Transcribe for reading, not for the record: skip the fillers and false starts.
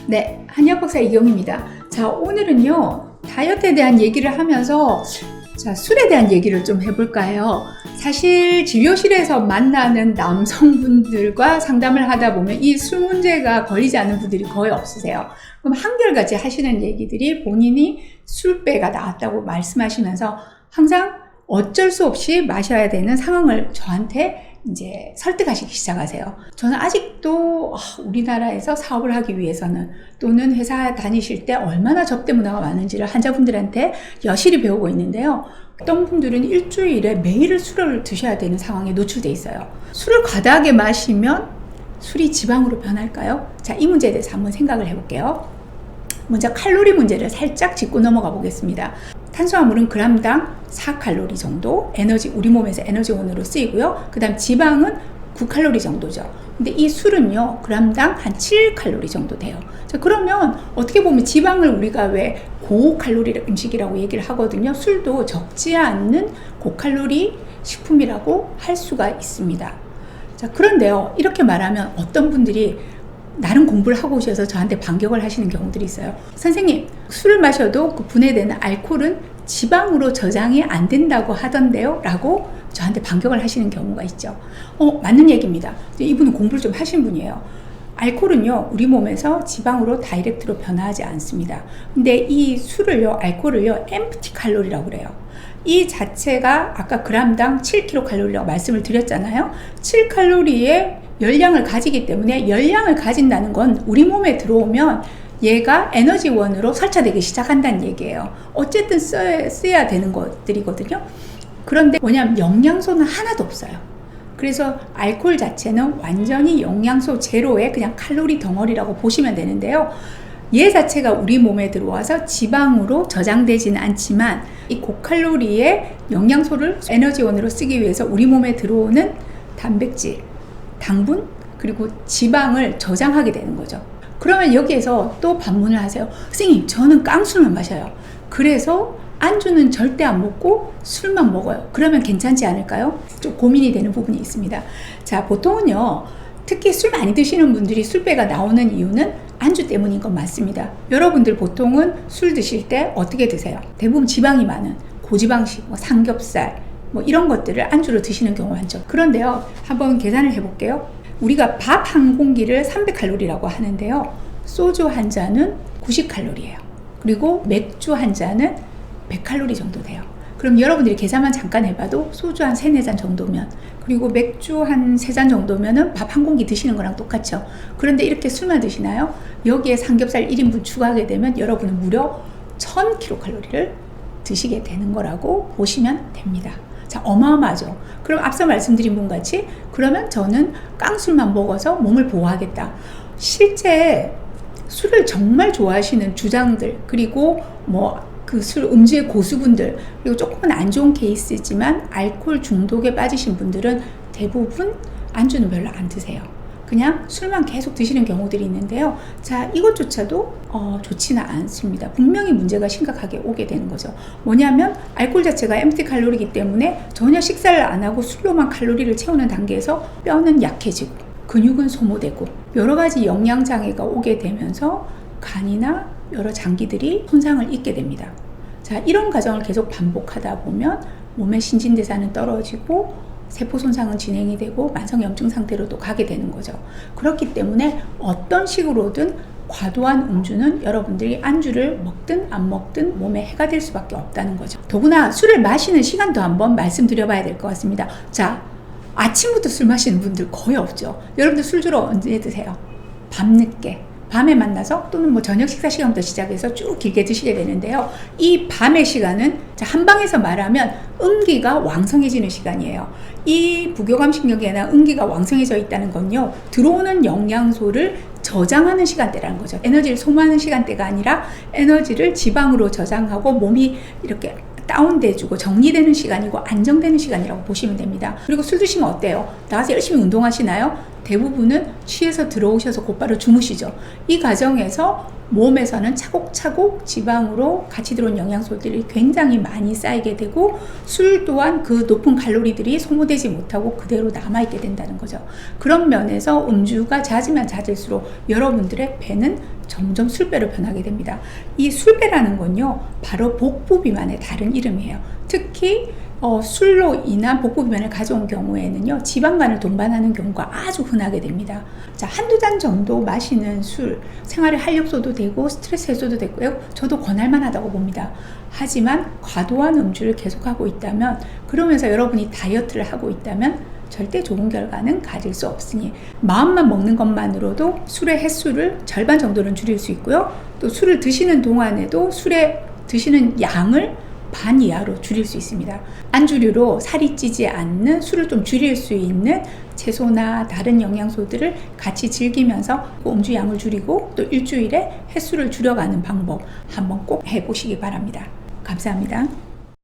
네, 한의학박사 이경입니다. 자, 오늘은요, 다이어트에 대한 얘기를 하면서 술에 대한 얘기를 좀 해볼까요? 사실 진료실에서 만나는 남성분들과 상담을 하다 보면 이 술 문제가 걸리지 않는 분들이 거의 없으세요. 그럼 한결같이 하시는 얘기들이 본인이 술배가 나왔다고 말씀하시면서 항상 어쩔 수 없이 마셔야 되는 상황을 저한테 이제 설득하시기 시작하세요. 저는 아직도 우리나라에서 사업을 하기 위해서는 또는 회사 다니실 때 얼마나 접대 문화가 많은지를 환자분들한테 여실히 배우고 있는데요. 어떤 분들은 일주일에 매일 술을 드셔야 되는 상황에 노출돼 있어요. 술을 과다하게 마시면 술이 지방으로 변할까요? 자, 이 문제에 대해서 한번 생각을 해볼게요. 먼저 칼로리 문제를 살짝 짚고 넘어가 보겠습니다. 탄수화물은 그람당 4칼로리 정도 우리 몸에서 에너지원으로 쓰이고요. 그 다음 지방은 9칼로리 정도죠. 근데 이 술은요, 그람당 한 7칼로리 정도 돼요. 자, 그러면 어떻게 보면 지방을 우리가 왜 고칼로리 음식이라고 얘기를 하거든요. 술도 적지 않는 고칼로리 식품이라고 할 수가 있습니다. 자, 그런데요, 이렇게 말하면 어떤 분들이 나름 공부를 하고 오셔서 저한테 반격을 하시는 경우들이 있어요. 선생님, 술을 마셔도 그 분해되는 알코올은 지방으로 저장이 안 된다고 하던데요? 라고 저한테 반격을 하시는 경우가 있죠. 맞는 얘기입니다. 이분은 공부를 좀 하신 분이에요. 알코올은요, 우리 몸에서 지방으로 다이렉트로 변화하지 않습니다. 근데 이 술을요, 알코올을요, 엠프티 칼로리라고 그래요. 이 자체가 아까 그람당 7kcal라고 말씀을 드렸잖아요. 7칼로리의 열량을 가지기 때문에 열량을 가진다는 건 우리 몸에 들어오면 얘가 에너지원으로 설치되기 시작한다는 얘기예요. 어쨌든 써야 되는 것들이거든요. 그런데 뭐냐면 영양소는 하나도 없어요. 그래서 알코올 자체는 완전히 영양소 제로의 그냥 칼로리 덩어리라고 보시면 되는데요. 얘 자체가 우리 몸에 들어와서 지방으로 저장되지는 않지만 이 고칼로리의 영양소를 에너지원으로 쓰기 위해서 우리 몸에 들어오는 단백질, 당분, 그리고 지방을 저장하게 되는 거죠. 그러면 여기에서 또 반문을 하세요. 선생님, 저는 깡술만 마셔요. 그래서 안주는 절대 안 먹고 술만 먹어요. 그러면 괜찮지 않을까요? 좀 고민이 되는 부분이 있습니다. 자, 보통은요, 특히 술 많이 드시는 분들이 술배가 나오는 이유는 안주 때문인 건 맞습니다. 여러분들 보통은 술 드실 때 어떻게 드세요? 대부분 지방이 많은 고지방식, 삼겹살, 이런 것들을 안주로 드시는 경우가 많죠. 그런데요, 한번 계산을 해볼게요. 우리가 밥 한 공기를 300칼로리라고 하는데요. 소주 한 잔은 90칼로리예요. 그리고 맥주 한 잔은 100칼로리 정도 돼요. 그럼 여러분들이 계산만 잠깐 해봐도 소주 한 3-4잔 정도면, 그리고 맥주 한 3잔 정도면은 밥 한 공기 드시는 거랑 똑같죠. 그런데 이렇게 술만 드시나요? 여기에 삼겹살 1인분 추가하게 되면 여러분은 무려 1000kcal를 드시게 되는 거라고 보시면 됩니다. 자, 어마어마하죠. 그럼 앞서 말씀드린 분 같이 그러면 저는 깡술만 먹어서 몸을 보호하겠다. 실제 술을 정말 좋아하시는 주장들, 그리고 그 술 음주의 고수분들, 그리고 조금은 안 좋은 케이스지만 알코올 중독에 빠지신 분들은 대부분 안주는 별로 안 드세요. 그냥 술만 계속 드시는 경우들이 있는데요. 자, 이것조차도 좋지는 않습니다. 분명히 문제가 심각하게 오게 되는 거죠. 뭐냐면 알코올 자체가 엠프티 칼로리이기 때문에 전혀 식사를 안 하고 술로만 칼로리를 채우는 단계에서 뼈는 약해지고 근육은 소모되고 여러 가지 영양장애가 오게 되면서 간이나 여러 장기들이 손상을 입게 됩니다. 자, 이런 과정을 계속 반복하다 보면 몸의 신진대사는 떨어지고 세포 손상은 진행이 되고 만성염증 상태로도 가게 되는 거죠. 그렇기 때문에 어떤 식으로든 과도한 음주는 여러분들이 안주를 먹든 안 먹든 몸에 해가 될 수밖에 없다는 거죠. 더구나 술을 마시는 시간도 한번 말씀드려봐야 될 것 같습니다. 자, 아침부터 술 마시는 분들 거의 없죠. 여러분들 술 주로 언제 드세요? 밤늦게. 밤에 만나서 또는 저녁 식사 시간부터 시작해서 쭉 길게 드시게 되는데요. 이 밤의 시간은 한방에서 말하면 음기가 왕성해지는 시간이에요. 이 부교감신경계나 음기가 왕성해져 있다는 건요, 들어오는 영양소를 저장하는 시간대라는 거죠. 에너지를 소모하는 시간대가 아니라 에너지를 지방으로 저장하고 몸이 이렇게 다운돼주고 정리되는 시간이고 안정되는 시간이라고 보시면 됩니다. 그리고 술 드시면 어때요? 나가서 열심히 운동하시나요? 대부분은 취해서 들어오셔서 곧바로 주무시죠. 이 과정에서 몸에서는 차곡차곡 지방으로 같이 들어온 영양소들이 굉장히 많이 쌓이게 되고 술 또한 그 높은 칼로리들이 소모되지 못하고 그대로 남아있게 된다는 거죠. 그런 면에서 음주가 잦으면 잦을수록 여러분들의 배는 점점 술배로 변하게 됩니다. 이 술배라는 건요, 바로 복부 비만의 다른 이름이에요. 특히 술로 인한 복부 비만을 가져온 경우에는요, 지방간을 동반하는 경우가 아주 흔하게 됩니다. 자, 한두 잔 정도 마시는 술, 생활의 활력소도 되고 스트레스 해소도 되고요. 저도 권할 만하다고 봅니다. 하지만 과도한 음주를 계속하고 있다면, 그러면서 여러분이 다이어트를 하고 있다면 절대 좋은 결과는 가질 수 없으니 마음만 먹는 것만으로도 술의 횟수를 절반 정도는 줄일 수 있고요. 또 술을 드시는 동안에도 술에 드시는 양을 반 이하로 줄일 수 있습니다. 안주류로 살이 찌지 않는, 술을 좀 줄일 수 있는 채소나 다른 영양소들을 같이 즐기면서 음주 양을 줄이고 또 일주일에 횟수를 줄여가는 방법 한번 꼭 해보시기 바랍니다. 감사합니다.